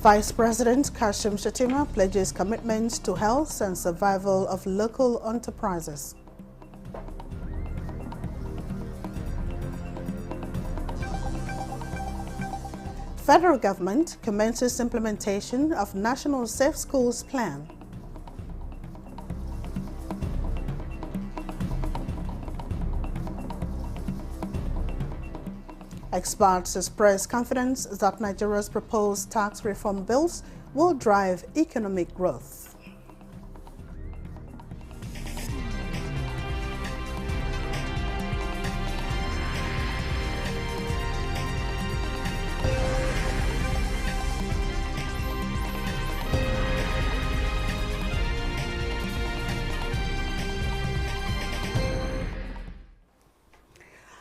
Vice President Kashim Shettima pledges commitment to health and survival of local enterprises. Federal government commences implementation of National Safe Schools Plan. Experts express confidence that Nigeria's proposed tax reform bills will drive economic growth.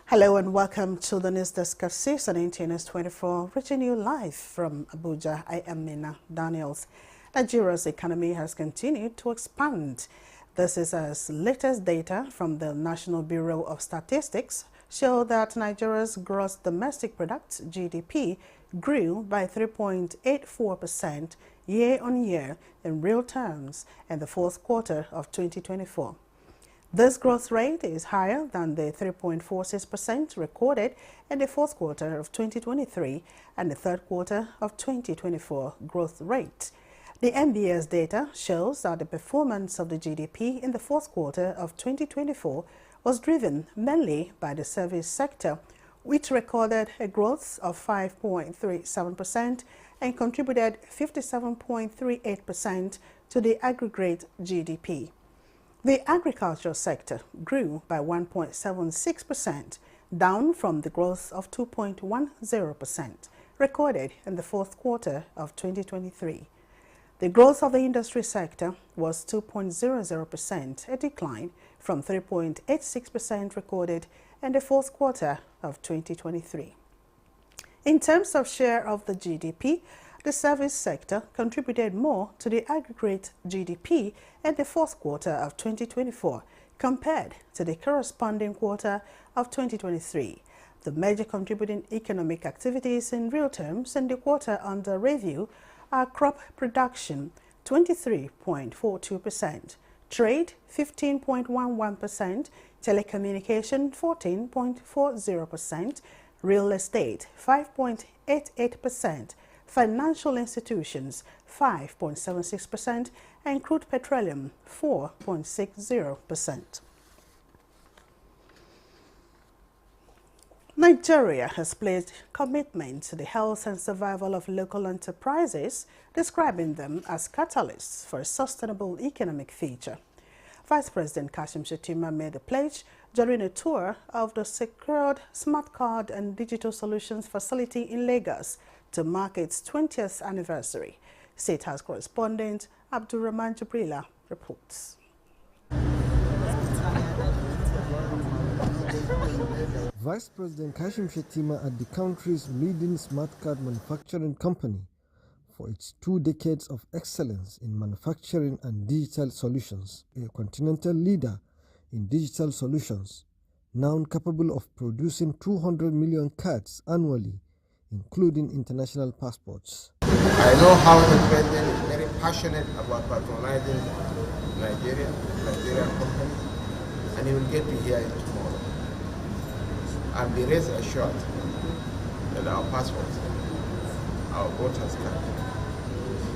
Hello and welcome to the News Desk at 6 on NTNS 24, reaching you live from Abuja. I am Mina Daniels. Nigeria's economy has continued to expand. This is as latest data from the National Bureau of Statistics show that Nigeria's gross domestic product, GDP, grew by 3.84% year-on-year in real terms in the fourth quarter of 2024. This growth rate is higher than the 3.46% recorded in the fourth quarter of 2023 and the third quarter of 2024 growth rate. The NBS data shows that the performance of the GDP in the fourth quarter of 2024 was driven mainly by the service sector, which recorded a growth of 5.37% and contributed 57.38% to the aggregate GDP. The agricultural sector grew by 1.76%, down from the growth of 2.10% recorded in the fourth quarter of 2023. The growth of the industry sector was 2.00%, a decline from 3.86% recorded in the fourth quarter of 2023. In terms of share of the GDP, the service sector contributed more to the aggregate GDP in the fourth quarter of 2024 compared to the corresponding quarter of 2023. The major contributing economic activities in real terms in the quarter under review are crop production, 23.42%, trade, 15.11%, telecommunication, 14.40%, real estate, 5.88%, financial institutions, 5.76%, and crude petroleum, 4.60%. Nigeria has pledged commitment to the health and survival of local enterprises, describing them as catalysts for a sustainable economic future. Vice President Kashim Shettima made the pledge during a tour of the secured smart card and digital solutions facility in Lagos to mark its 20th anniversary. State House correspondent Abdulrahman Jibrila reports. Vice President Kashim Shettima at the country's leading smart card manufacturing company for its 2 decades of excellence in manufacturing and digital solutions, a continental leader in digital solutions, now capable of producing 200 million cards annually, including international passports. I know how the president is very passionate about patronizing Nigerian companies, and you will get to hear it tomorrow. And be rest assured that our passports, our voters card,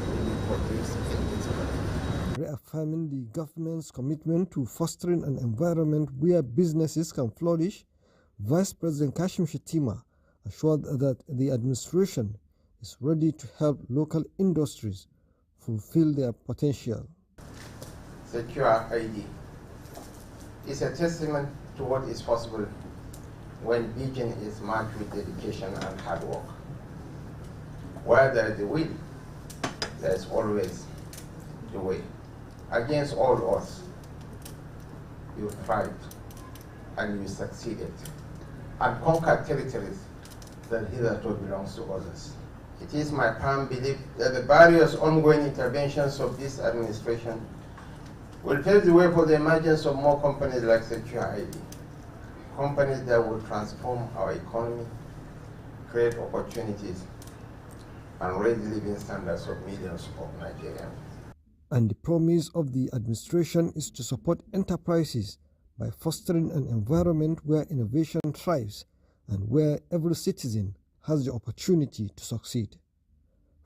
will be produced in this country. Reaffirming the government's commitment to fostering an environment where businesses can flourish, Vice President Kashim Shettima assured that the administration is ready to help local industries fulfill their potential. Secure ID is a testament to what is possible when vision is marked with dedication and hard work. Where there is a will, there is always the way. Against all odds, you thrived and you succeeded and conquered territories that hitherto belongs to others. It is my firm belief that the various ongoing interventions of this administration will pave the way for the emergence of more companies like Secure ID, companies that will transform our economy, create opportunities, and raise the living standards of millions of Nigerians. And the promise of the administration is to support enterprises by fostering an environment where innovation thrives and where every citizen has the opportunity to succeed.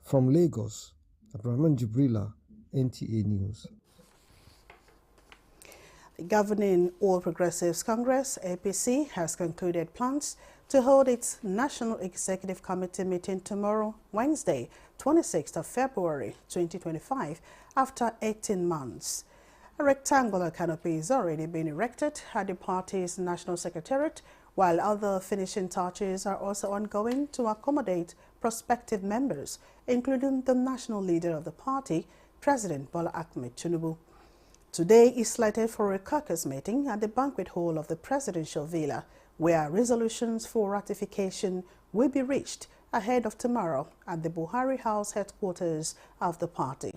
From Lagos, Abdurrahman Jibrila, NTA News. The governing All Progressives Congress, APC, has concluded plans to hold its National Executive Committee meeting tomorrow, Wednesday, 26th of February 2025, after 18 months. A rectangular canopy is already being erected at the party's National Secretariat, while other finishing touches are also ongoing to accommodate prospective members, including the national leader of the party, President Bola Ahmed Tinubu. Today is slated for a caucus meeting at the banquet hall of the presidential villa, where resolutions for ratification will be reached ahead of tomorrow at the Buhari House headquarters of the party.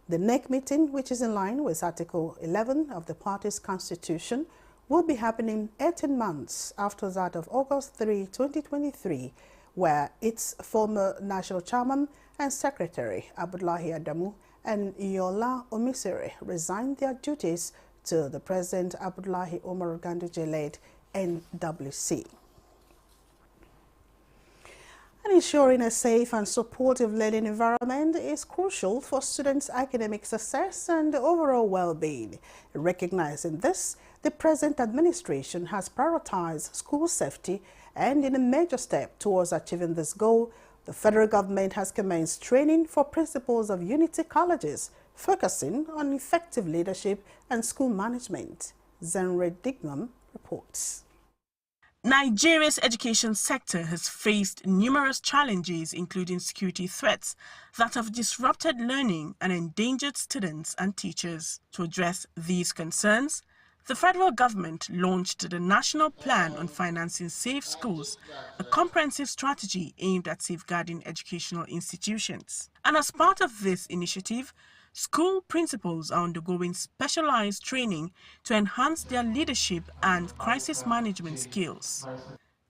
The NEC meeting, which is in line with Article 11 of the party's constitution, will be happening 18 months after that of August 3, 2023, where its former national chairman and secretary, Abdullahi Adamu, and Yola Omisere resigned their duties to the President Abdullahi Umar Ganduje-led NWC. And ensuring a safe and supportive learning environment is crucial for students' academic success and overall well-being. Recognizing this, the present administration has prioritized school safety, and in a major step towards achieving this goal, the federal government has commenced training for principals of unity colleges, focusing on effective leadership and school management. Zenred Dignam reports. Nigeria's education sector has faced numerous challenges, including security threats that have disrupted learning and endangered students and teachers. To address these concerns, the federal government launched the National Plan on Financing Safe Schools, a comprehensive strategy aimed at safeguarding educational institutions. And as part of this initiative, school principals are undergoing specialized training to enhance their leadership and crisis management skills.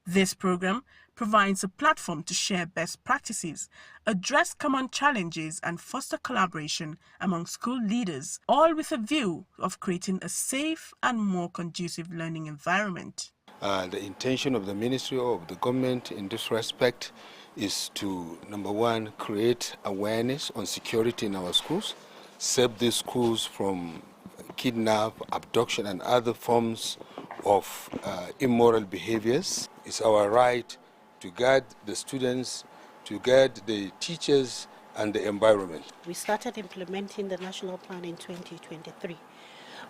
This program provides a platform to share best practices, address common challenges, and foster collaboration among school leaders, all with a view of creating a safe and more conducive learning environment. The intention of the ministry or of the government in this respect is to, number one, create awareness on security in our schools, save these schools from kidnap, abduction, and other forms of immoral behaviors. It's our right to guard the students, to guard the teachers and the environment. We started implementing the national plan in 2023,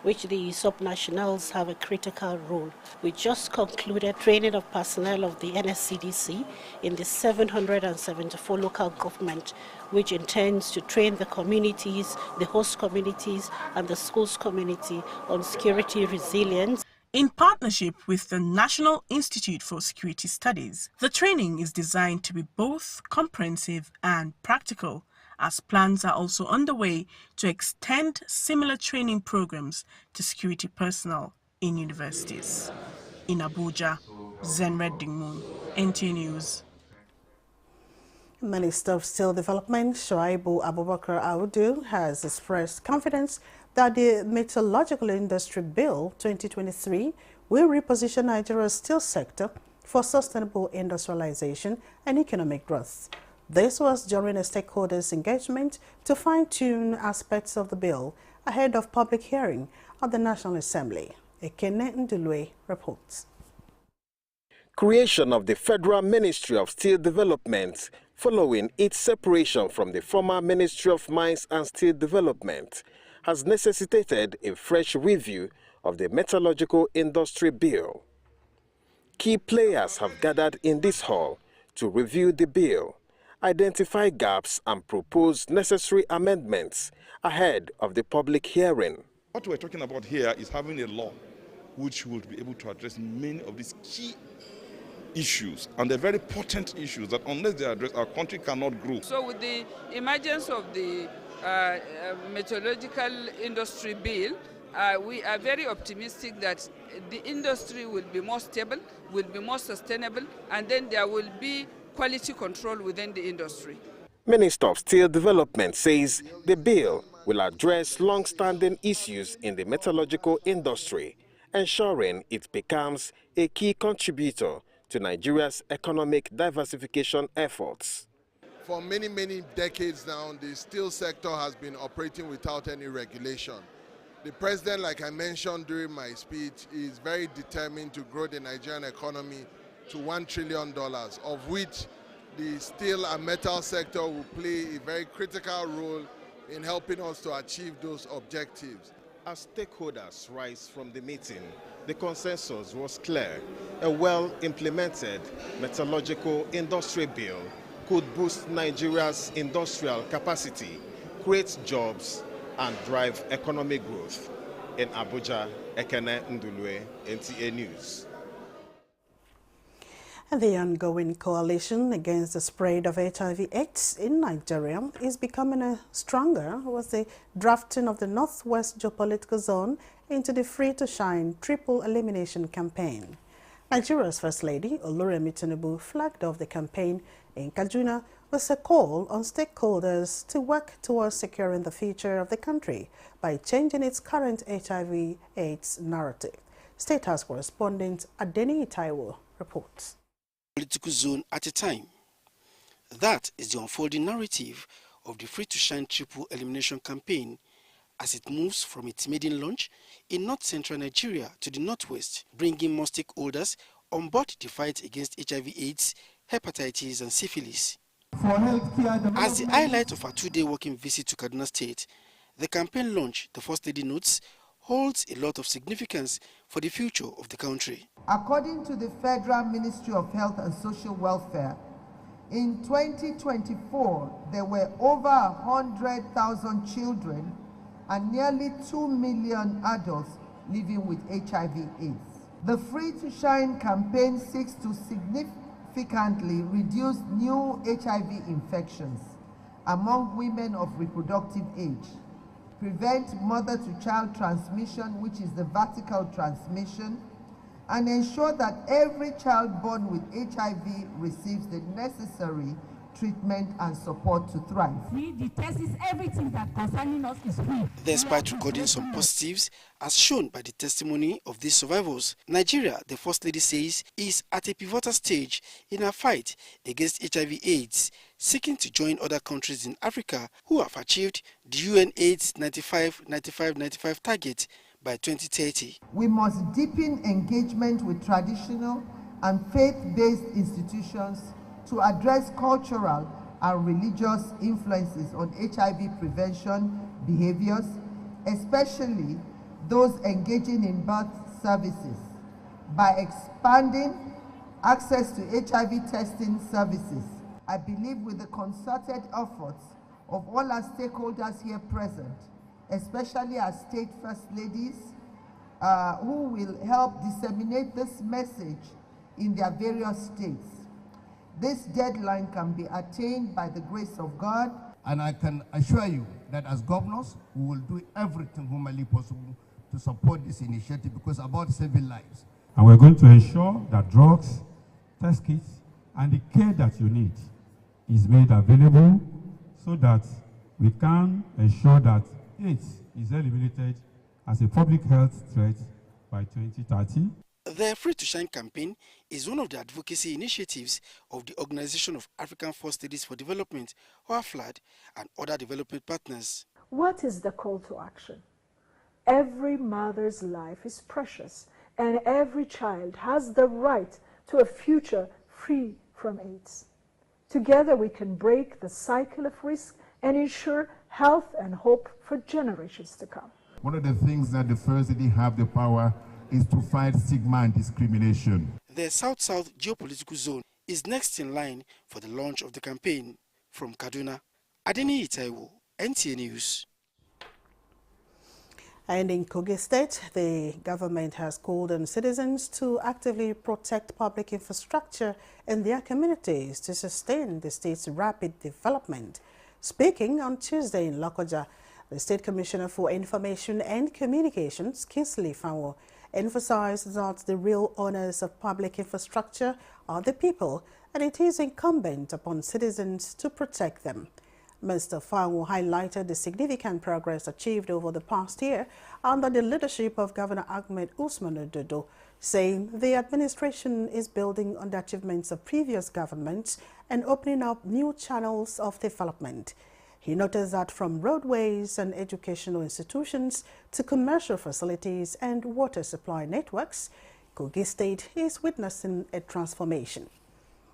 which the subnationals have a critical role. We just concluded training of personnel of the NSCDC in the 774 local government, which intends to train the communities, the host communities, and the schools community on security resilience. In partnership with the National Institute for Security Studies, the training is designed to be both comprehensive and practical, as plans are also underway to extend similar training programs to security personnel in universities. In Abuja, Zenred Dignam, NTA News. Minister of Steel Development, Shuaibu Abubakar Audu, has expressed confidence that the Metallurgical Industry Bill 2023 will reposition Nigeria's steel sector for sustainable industrialization and economic growth. This was during a stakeholders' engagement to fine-tune aspects of the bill ahead of public hearing at the National Assembly. Ekene Ndulwe reports. Creation of the Federal Ministry of Steel Development following its separation from the former Ministry of Mines and Steel Development has necessitated a fresh review of the Metallurgical Industry Bill. Key players have gathered in this hall to review the bill, identify gaps and propose necessary amendments ahead of the public hearing. What we're talking about here is having a law which would be able to address many of these key issues, and they're very potent issues that unless they are addressed, our country cannot grow. So with the emergence of the Metallurgical Industry Bill, we are very optimistic that the industry will be more stable, will be more sustainable, and then there will be quality control within the industry. Minister of Steel Development says the bill will address long-standing issues in the metallurgical industry, ensuring it becomes a key contributor to Nigeria's economic diversification efforts. For many, many decades now, the steel sector has been operating without any regulation. The president, like I mentioned during my speech, is very determined to grow the Nigerian economy to $1 trillion, of which the steel and metal sector will play a very critical role in helping us to achieve those objectives. As stakeholders rise from the meeting, the consensus was clear. A well-implemented metallurgical industry bill could boost Nigeria's industrial capacity, create jobs, and drive economic growth. In Abuja, Ekene Ndulue, NTA News. And the ongoing coalition against the spread of HIV/AIDS in Nigeria is becoming stronger with the drafting of the Northwest Geopolitical Zone into the Free to Shine Triple Elimination Campaign. Nigeria's First Lady, Oluremi Tinubu, flagged off the campaign in Kaduna with a call on stakeholders to work towards securing the future of the country by changing its current HIV/AIDS narrative. State House correspondent Adeni Taiwo reports. Political zone at a time. That is the unfolding narrative of the Free to Shine Triple Elimination Campaign as it moves from its maiden launch in north-central Nigeria to the northwest, bringing more stakeholders on board the fight against HIV/AIDS, hepatitis and syphilis. As the highlight of our two-day working visit to Kaduna State, the campaign launch, the First Lady notes, holds a lot of significance for the future of the country. According to the Federal Ministry of Health and Social Welfare, in 2024, there were over 100,000 children and nearly 2 million adults living with HIV/AIDS. The Free to Shine campaign seeks to significantly reduce new HIV infections among women of reproductive age, prevent mother-to-child transmission, which is the vertical transmission, and ensure that every child born with HIV receives the necessary treatment and support to thrive. The thesis, everything that concerning us is free. Despite recording some positives, as shown by the testimony of these survivors, Nigeria, the First Lady says, is at a pivotal stage in a fight against HIV/AIDS, seeking to join other countries in Africa who have achieved the UN AIDS 95-95-95 target by 2030. We must deepen engagement with traditional and faith-based institutions to address cultural and religious influences on HIV prevention behaviors, especially those engaging in birth services, by expanding access to HIV testing services. I believe with the concerted efforts of all our stakeholders here present, especially our state first ladies, who will help disseminate this message in their various states, this deadline can be attained by the grace of God. And I can assure you that as governors, we will do everything humanly possible to support this initiative because it's about saving lives. And we're going to ensure that drugs, test kits, and the care that you need is made available so that we can ensure that AIDS is eliminated as a public health threat by 2030. The Free to Shine campaign is one of the advocacy initiatives of the Organization of African First Ladies for Development, OAFLAD, and other development partners. What is the call to action? Every mother's life is precious, and every child has the right to a future free from AIDS. Together we can break the cycle of risk and ensure health and hope for generations to come. One of the things that the First Lady have the power is to fight stigma and discrimination. The South-South Geopolitical Zone is next in line for the launch of the campaign. From Kaduna, Adeni Taiwo, NTA News. And in Kogi State, the government has called on citizens to actively protect public infrastructure in their communities to sustain the state's rapid development. Speaking on Tuesday in Lokoja, the State Commissioner for Information and Communications, Kingsley Fanwo, emphasized that the real owners of public infrastructure are the people, and it is incumbent upon citizens to protect them. Mr. Fanwo highlighted the significant progress achieved over the past year under the leadership of Governor Ahmed Usman Ododo, saying the administration is building on the achievements of previous governments and opening up new channels of development. He noted that from roadways and educational institutions to commercial facilities and water supply networks, Kogi State is witnessing a transformation.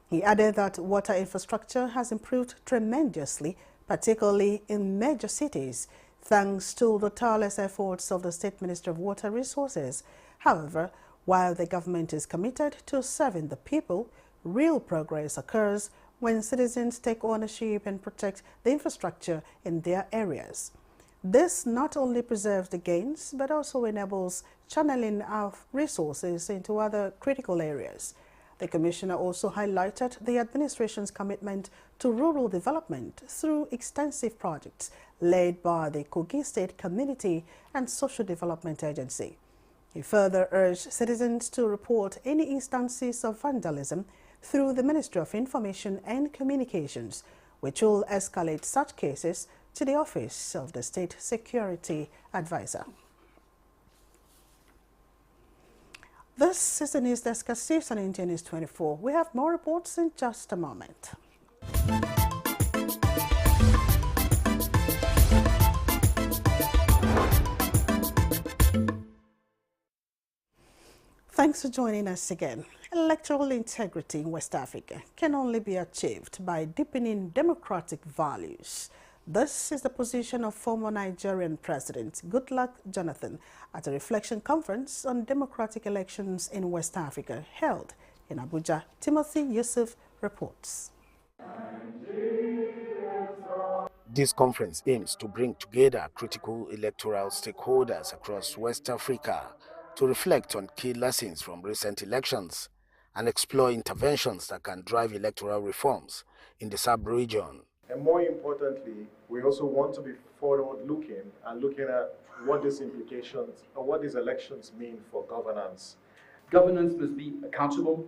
He added that water infrastructure has improved tremendously, particularly in major cities, thanks to the tireless efforts of the State Ministry of Water Resources. However, while the government is committed to serving the people, real progress occurs when citizens take ownership and protect the infrastructure in their areas. This not only preserves the gains, but also enables channeling of resources into other critical areas. The Commissioner also highlighted the administration's commitment to rural development through extensive projects led by the Kogi State Community and Social Development Agency. He further urged citizens to report any instances of vandalism through the Ministry of Information and Communications, which will escalate such cases to the Office of the State Security Advisor. This is the News Desk at 6 on NTA News 24. We have more reports in just a moment. Thanks for joining us again. Electoral integrity in West Africa can only be achieved by deepening democratic values. This is the position of former Nigerian President Goodluck Jonathan at a reflection conference on democratic elections in West Africa held in Abuja. Timothy Yusuf reports. This conference aims to bring together critical electoral stakeholders across West Africa to reflect on key lessons from recent elections and explore interventions that can drive electoral reforms in the sub-region. And more importantly, we also want to be forward-looking and looking at what these implications or what these elections mean for governance. Governance must be accountable,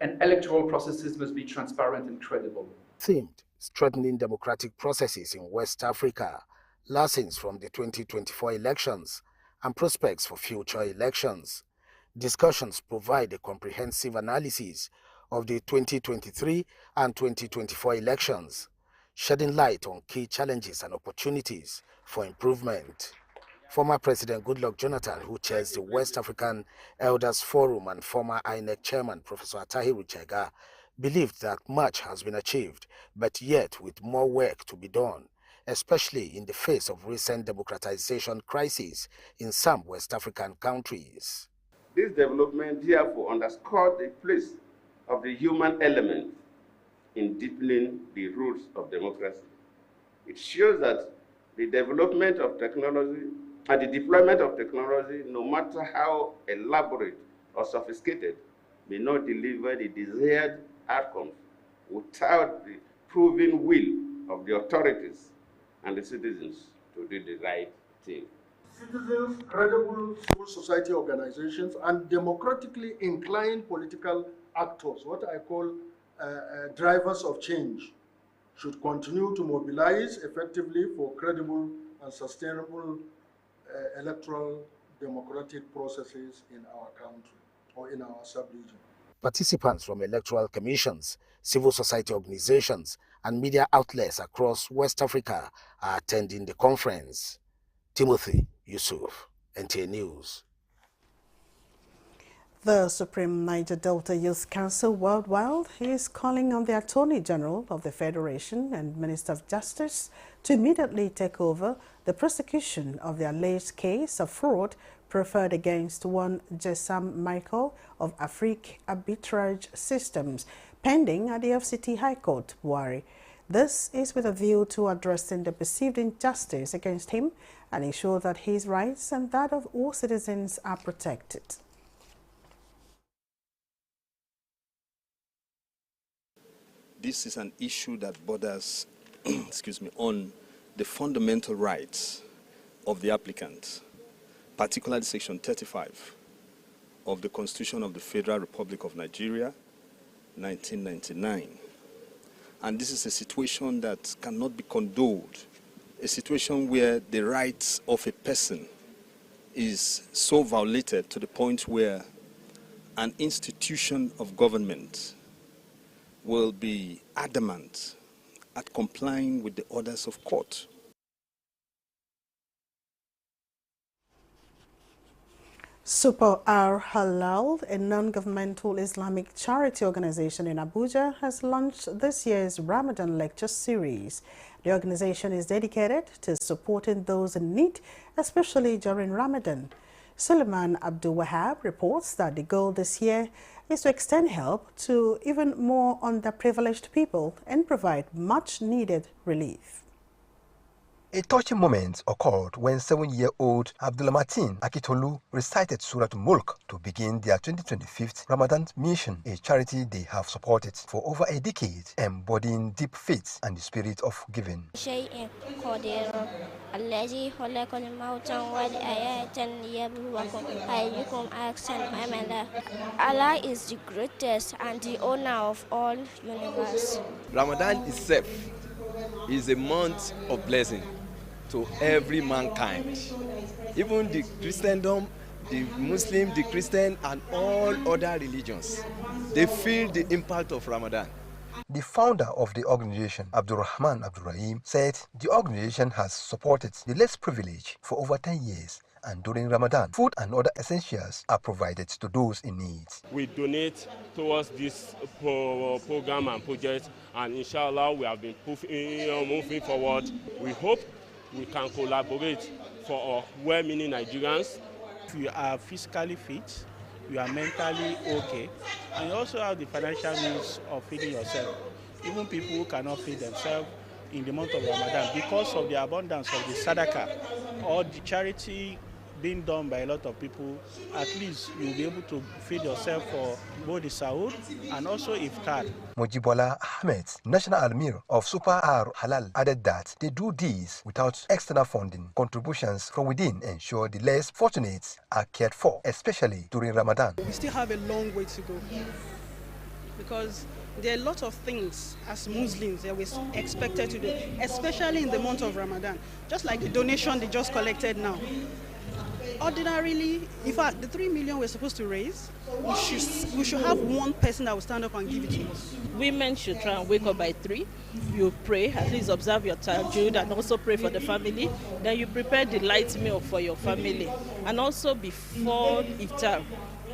and electoral processes must be transparent and credible. Themed, Strengthening Democratic Processes in West Africa, Lessons from the 2024 Elections, and Prospects for Future Elections. Discussions provide a comprehensive analysis of the 2023 and 2024 elections, shedding light on key challenges and opportunities for improvement. Former President Goodluck Jonathan, who chairs the West African Elders Forum, and former INEC chairman Professor Tahiru Jega, believed that much has been achieved, but yet with more work to be done, especially in the face of recent democratization crises in some West African countries. This development therefore underscored the place of the human element in deepening the roots of democracy. It shows that the development of technology and the deployment of technology, no matter how elaborate or sophisticated, may not deliver the desired outcomes without the proven will of the authorities and the citizens to do the right thing. Citizens, credible civil society organizations, and democratically inclined political actors, what I call drivers of change, should continue to mobilize effectively for credible and sustainable electoral democratic processes in our country or in our sub-region. Participants from electoral commissions, civil society organizations, and media outlets across West Africa are attending the conference. Timothy Yusuf, NTA News. The Supreme Niger Delta Youth Council Worldwide is calling on the Attorney General of the Federation and Minister of Justice to immediately take over the prosecution of the alleged case of fraud preferred against one Jessam Michael of Afrique Arbitrage Systems, pending at the FCT High Court, Buari. This is with a view to addressing the perceived injustice against him and ensure that his rights and that of all citizens are protected. This is an issue that borders on the fundamental rights of the applicant, particularly Section 35 of the Constitution of the Federal Republic of Nigeria, 1999. And this is a situation that cannot be condoned, a situation where the rights of a person is so violated to the point where an institution of government will be adamant at complying with the orders of court. Super Al Halal, a non-governmental Islamic charity organization in Abuja, has launched this year's Ramadan lecture series. The organization is dedicated to supporting those in need, especially during Ramadan. Suleiman Abdul Wahab reports that the goal this year is to extend help to even more underprivileged people and provide much-needed relief. A touching moment occurred when 7-year-old Abdulmateen Akitolu recited Surah Mulk to begin their 2025 Ramadan mission, a charity they have supported for over a decade, embodying deep faith and the spirit of giving. Allah is the greatest and the owner of all universe. Ramadan itself is a month of blessing to every mankind, even the Christendom, the Muslim, the Christian, and all other religions. They feel the impact of Ramadan. The founder of the organization, Abdurrahman Abdurrahim, said the organization has supported the less privileged for over 10 years, and during Ramadan, food and other essentials are provided to those in need. We donate towards this program and project, and inshallah we have been moving forward. We hope we can collaborate for our well-meaning Nigerians. If you are physically fit, you are mentally okay, and you also have the financial means of feeding yourself. Even people who cannot feed themselves in the month of Ramadan, because of the abundance of the sadaqah or the charity being done by a lot of people, at least you'll be able to feed yourself for both the Sahur and also Iftar. Mujibola Ahmed, National Almir of Super Al Halal, added that they do this without external funding. Contributions from within ensure the less fortunate are cared for, especially during Ramadan. We still have a long way to go because there are a lot of things as Muslims that we're expected to do, especially in the month of Ramadan. Just like the donation they just collected now. Ordinarily, in fact, the 3 million we're supposed to raise, we should have one person that will stand up and give it to us. Women should try and wake up by 3. You pray, at least observe your tahajjud and also pray for the family. Then you prepare the light meal for your family. And also before iftar,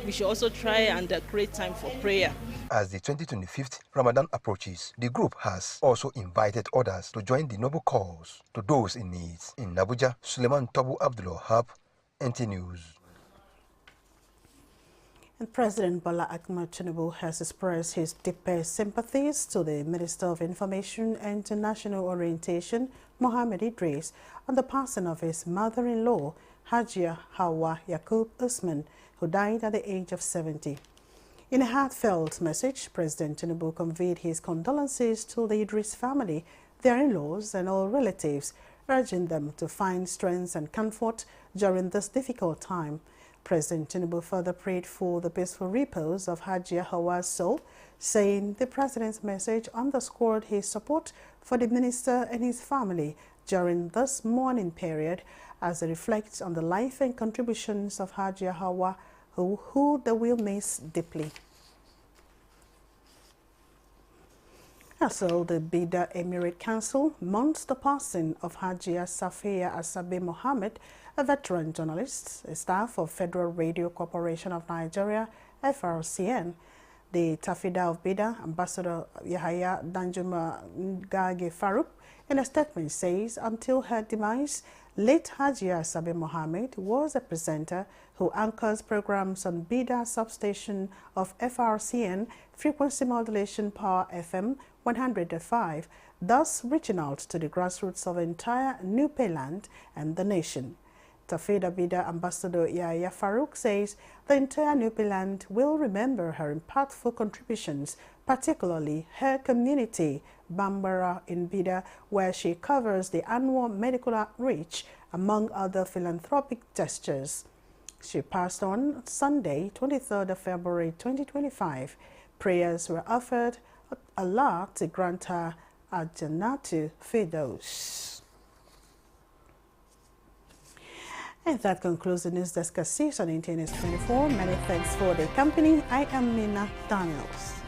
we should also try and create time for prayer. As the 2025 Ramadan approaches, the group has also invited others to join the noble cause to those in need. In Abuja, Suleiman Tabu Abdul Wahab, NT News. And President Bola Ahmed Tinubu has expressed his deepest sympathies to the Minister of Information and International Orientation, Mohammed Idris, on the passing of his mother-in-law, Hajia Hawa Yakub Usman, who died at the age of 70. In a heartfelt message, President Tinubu conveyed his condolences to the Idris family, their in-laws, and all relatives, urging them to find strength and comfort during this difficult time. President Tinubu further prayed for the peaceful repose of Hajia Hawa's soul, saying the president's message underscored his support for the minister and his family during this mourning period as it reflects on the life and contributions of Hajia Hawa, who they will miss deeply. Also, the Bida Emirate Council mourns the passing of Hajia Safia Asabe Mohammed, a veteran journalist, a staff of Federal Radio Corporation of Nigeria, FRCN. The Tafida of Bida, Ambassador Yahaya Danjuma Ngage Farouk, in a statement says, until her demise, late Hajia Asabe Mohammed was a presenter who anchors programs on Bida substation of FRCN frequency modulation power FM 105, thus reaching out to the grassroots of entire Nupe land and the nation. Tafida Bida Ambassador Yahya Farouk says the entire Nupe land will remember her impactful contributions, particularly her community, Bambara in Bida, where she covers the annual medical outreach, among other philanthropic gestures. She passed on Sunday, 23rd of February 2025. Prayers were offered Allah to grant her a Jannatu Firdaus. And that concludes the news desk section in TNS 24. Many thanks for the company. I am Mina Daniels.